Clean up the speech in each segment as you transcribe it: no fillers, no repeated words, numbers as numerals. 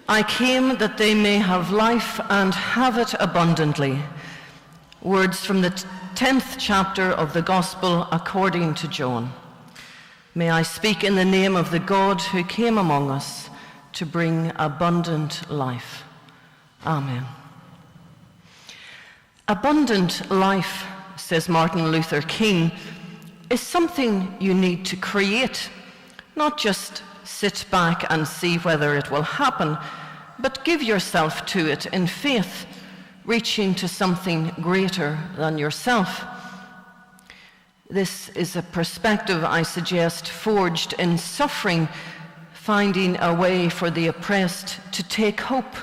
I came that they may have life and have it abundantly. Words from the 10th chapter of the Gospel according to John. May I speak in the name of the God who came among us to bring abundant life. Amen. Abundant life, says Martin Luther King, is something you need to create, not just sit back and see whether it will happen, but give yourself to it in faith, reaching to something greater than yourself. This is a perspective, I suggest, forged in suffering, finding a way for the oppressed to take hope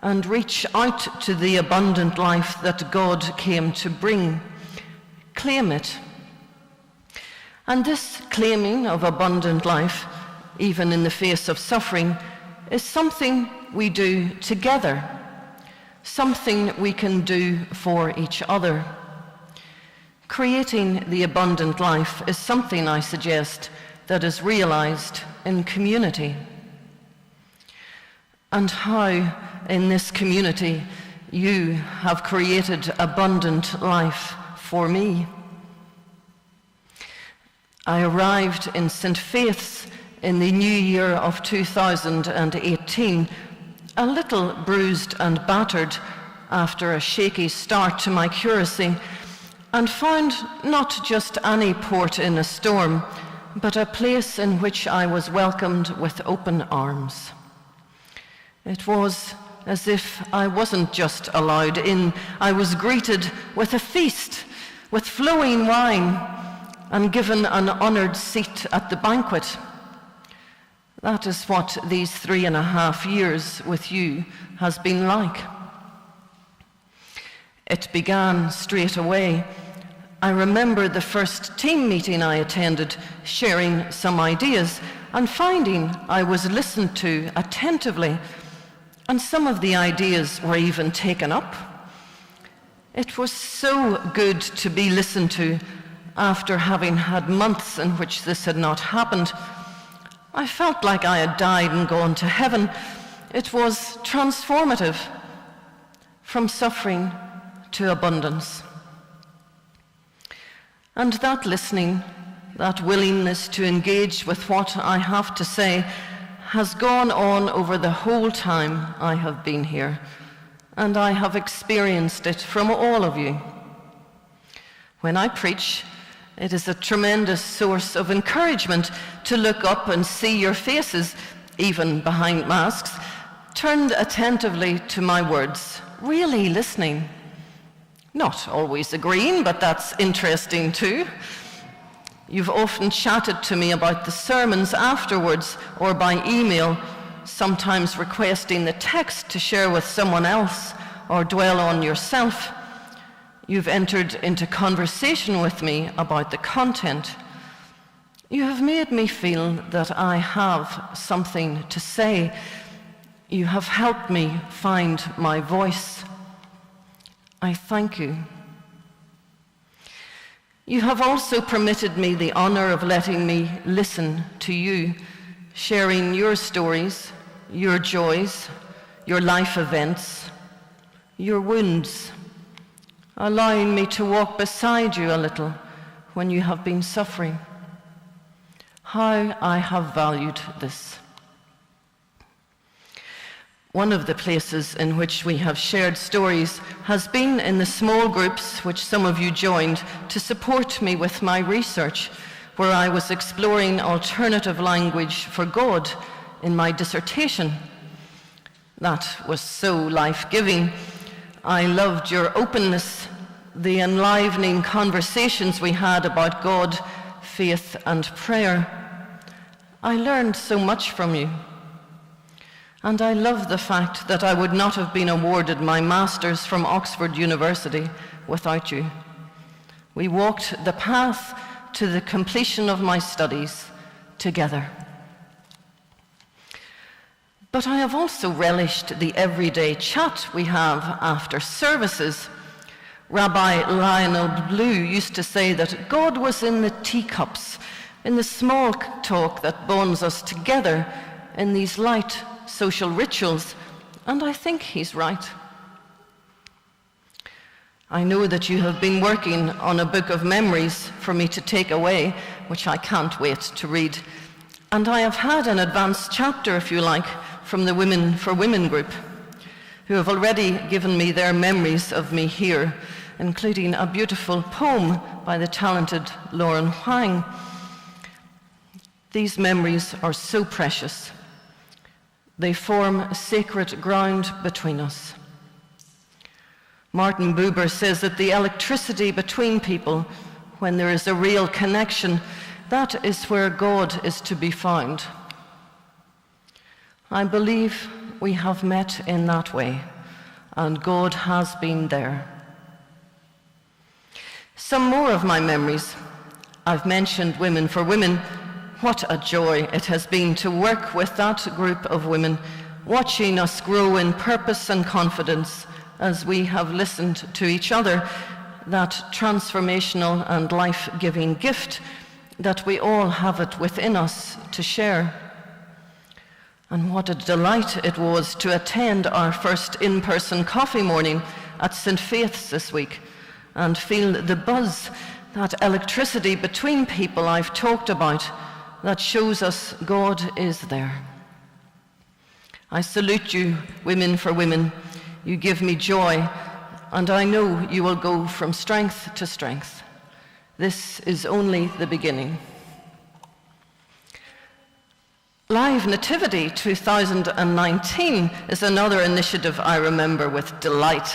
and reach out to the abundant life that God came to bring. Claim it. And this claiming of abundant life, even in the face of suffering, is something we do together, something we can do for each other. Creating the abundant life is something, I suggest, that is realized in community. And how, in this community, you have created abundant life for me. I arrived in St. Faith's in the new year of 2018, a little bruised and battered after a shaky start to my curacy, and found not just any port in a storm, but a place in which I was welcomed with open arms. It was as if I wasn't just allowed in, I was greeted with a feast, with flowing wine, and given an honored seat at the banquet. That is what these 3.5 years with you has been like. It began straight away. I remember the first team meeting I attended, sharing some ideas and finding I was listened to attentively, and some of the ideas were even taken up. It was so good to be listened to after having had months in which this had not happened. I felt like I had died and gone to heaven. It was transformative, from suffering to abundance. And that listening, that willingness to engage with what I have to say, has gone on over the whole time I have been here, and I have experienced it from all of you. When I preach, it is a tremendous source of encouragement to look up and see your faces, even behind masks, turned attentively to my words, really listening. Not always agreeing, but that's interesting too. You've often chatted to me about the sermons afterwards or by email, sometimes requesting the text to share with someone else or dwell on yourself. You've entered into conversation with me about the content. You have made me feel that I have something to say. You have helped me find my voice. I thank you. You have also permitted me the honor of letting me listen to you, sharing your stories, your joys, your life events, your wounds, allowing me to walk beside you a little when you have been suffering. How I have valued this. One of the places in which we have shared stories has been in the small groups which some of you joined to support me with my research, where I was exploring alternative language for God in my dissertation. That was so life-giving. I loved your openness, the enlivening conversations we had about God, faith, and prayer. I learned so much from you. And I love the fact that I would not have been awarded my master's from Oxford University without you. We walked the path to the completion of my studies together. But I have also relished the everyday chat we have after services. Rabbi Lionel Blue used to say that God was in the teacups, in the small talk that bonds us together in these light, social rituals, and I think he's right. I know that you have been working on a book of memories for me to take away, which I can't wait to read. And I have had an advanced chapter, if you like, from the Women for Women group, who have already given me their memories of me here, including a beautiful poem by the talented Lauren Huang. These memories are so precious. They form sacred ground between us. Martin Buber says that the electricity between people, when there is a real connection, that is where God is to be found. I believe we have met in that way, and God has been there. Some more of my memories. I've mentioned Women for Women. What a joy it has been to work with that group of women, watching us grow in purpose and confidence as we have listened to each other, that transformational and life-giving gift that we all have it within us to share. And what a delight it was to attend our first in-person coffee morning at St. Faith's this week and feel the buzz, that electricity between people I've talked about that shows us God is there. I salute you, Women for Women. You give me joy, and I know you will go from strength to strength. This is only the beginning. Live Nativity 2019 is another initiative I remember with delight.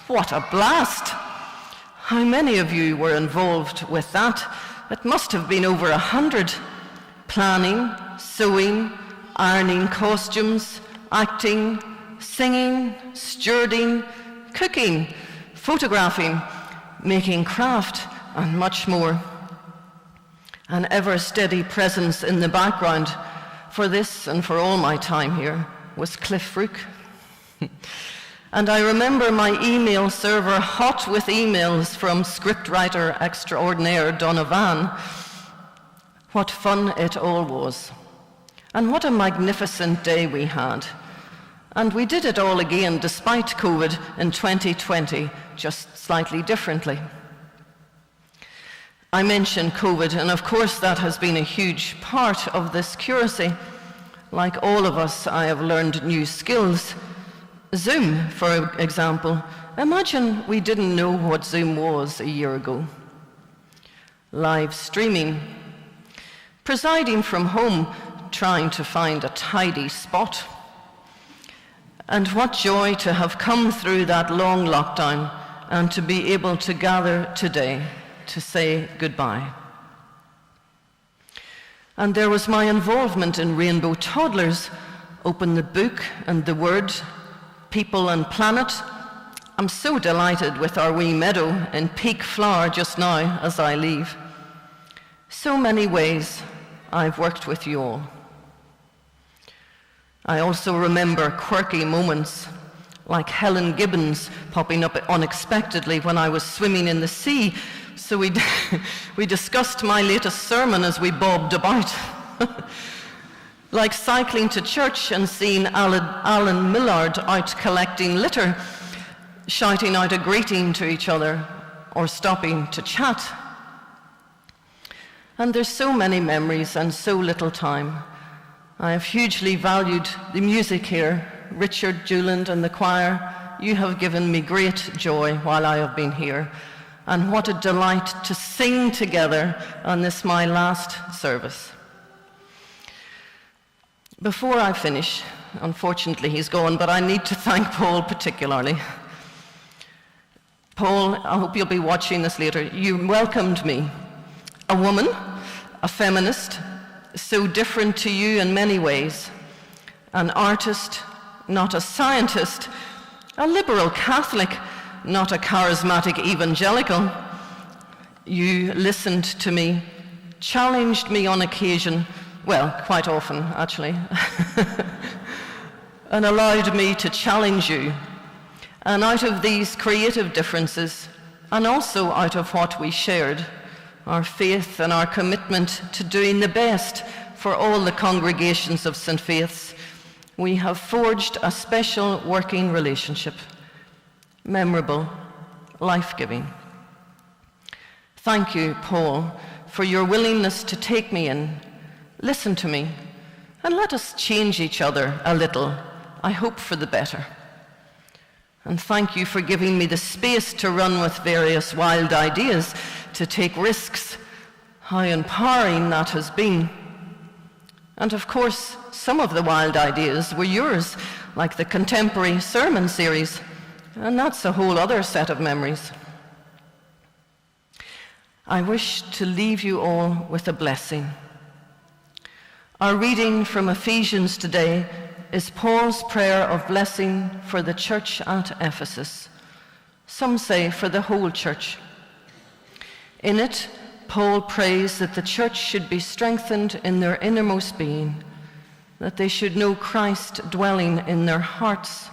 What a blast! How many of you were involved with that? It must have been over 100. Planning, sewing, ironing costumes, acting, singing, stewarding, cooking, photographing, making craft, and much more. An ever-steady presence in the background for this and for all my time here was Cliff Rook. And I remember my email server hot with emails from scriptwriter extraordinaire Donovan. What fun it all was. And what a magnificent day we had. And we did it all again despite COVID in 2020, just slightly differently. I mentioned COVID, and of course that has been a huge part of this curacy. Like all of us, I have learned new skills. Zoom, for example. Imagine we didn't know what Zoom was a year ago. Live streaming. Presiding from home, trying to find a tidy spot. And what joy to have come through that long lockdown and to be able to gather today to say goodbye. And there was my involvement in Rainbow Toddlers, Open the Book and the Word, People and Planet. I'm so delighted with our wee meadow in peak flower just now as I leave. So many ways I've worked with you all. I also remember quirky moments, like Helen Gibbons popping up unexpectedly when I was swimming in the sea, so we discussed my latest sermon as we bobbed about. Like cycling to church and seeing Alan Millard out collecting litter, shouting out a greeting to each other, or stopping to chat. And there's so many memories and so little time. I have hugely valued the music here. Richard Juland and the choir, you have given me great joy while I have been here. And what a delight to sing together on this my last service. Before I finish, unfortunately he's gone, but I need to thank Paul particularly. Paul, I hope you'll be watching this later. You welcomed me. A woman, a feminist, so different to you in many ways. An artist, not a scientist. A liberal Catholic, not a charismatic evangelical. You listened to me, challenged me on occasion, well, quite often, actually, and allowed me to challenge you. And out of these creative differences, and also out of what we shared, our faith and our commitment to doing the best for all the congregations of St. Faith's, We have forged a special working relationship, memorable, life-giving. Thank you, Paul, for your willingness to take me in, listen to me, and let us change each other a little, I hope for the better. And thank you for giving me the space to run with various wild ideas, to take risks. How empowering that has been. And of course, some of the wild ideas were yours, like the contemporary sermon series, and that's a whole other set of memories. I wish to leave you all with a blessing. Our reading from Ephesians today is Paul's prayer of blessing for the church at Ephesus. Some say for the whole church. In it, Paul prays that the church should be strengthened in their innermost being, that they should know Christ dwelling in their hearts.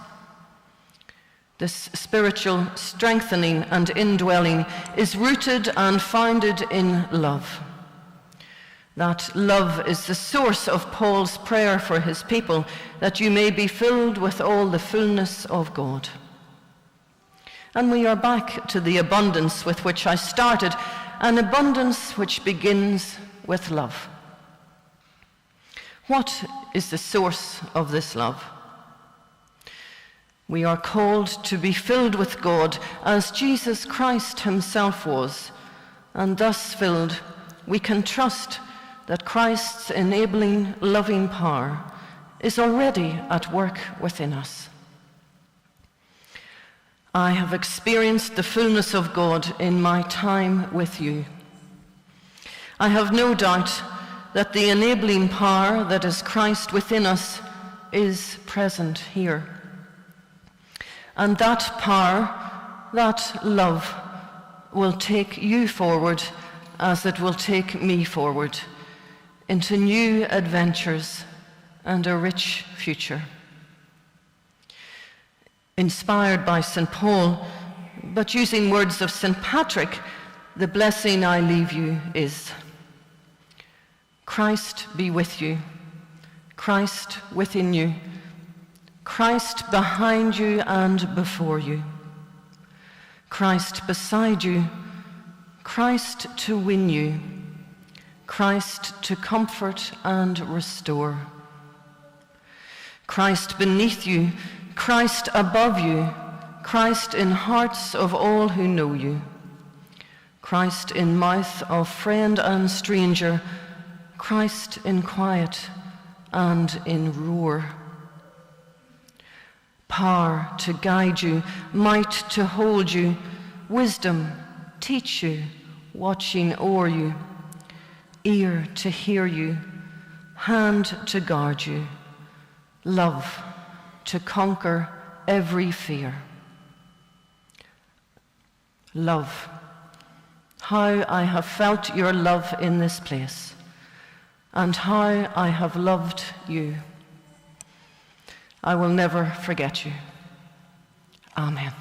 This spiritual strengthening and indwelling is rooted and founded in love. That love is the source of Paul's prayer for his people, that you may be filled with all the fullness of God. And we are back to the abundance with which I started, an abundance which begins with love. What is the source of this love? We are called to be filled with God as Jesus Christ himself was, and thus filled, we can trust that Christ's enabling, loving power is already at work within us. I have experienced the fullness of God in my time with you. I have no doubt that the enabling power that is Christ within us is present here. And that power, that love, will take you forward as it will take me forward into new adventures and a rich future. Inspired by St. Paul, but using words of St. Patrick, the blessing I leave you is: Christ be with you, Christ within you, Christ behind you and before you, Christ beside you, Christ to win you, Christ to comfort and restore, Christ beneath you, Christ above you, Christ in hearts of all who know you, Christ in mouth of friend and stranger, Christ in quiet and in roar. Power to guide you, might to hold you, wisdom teach you, watching o'er you, ear to hear you, hand to guard you, love to conquer every fear. Love. How I have felt your love in this place, and how I have loved you. I will never forget you. Amen.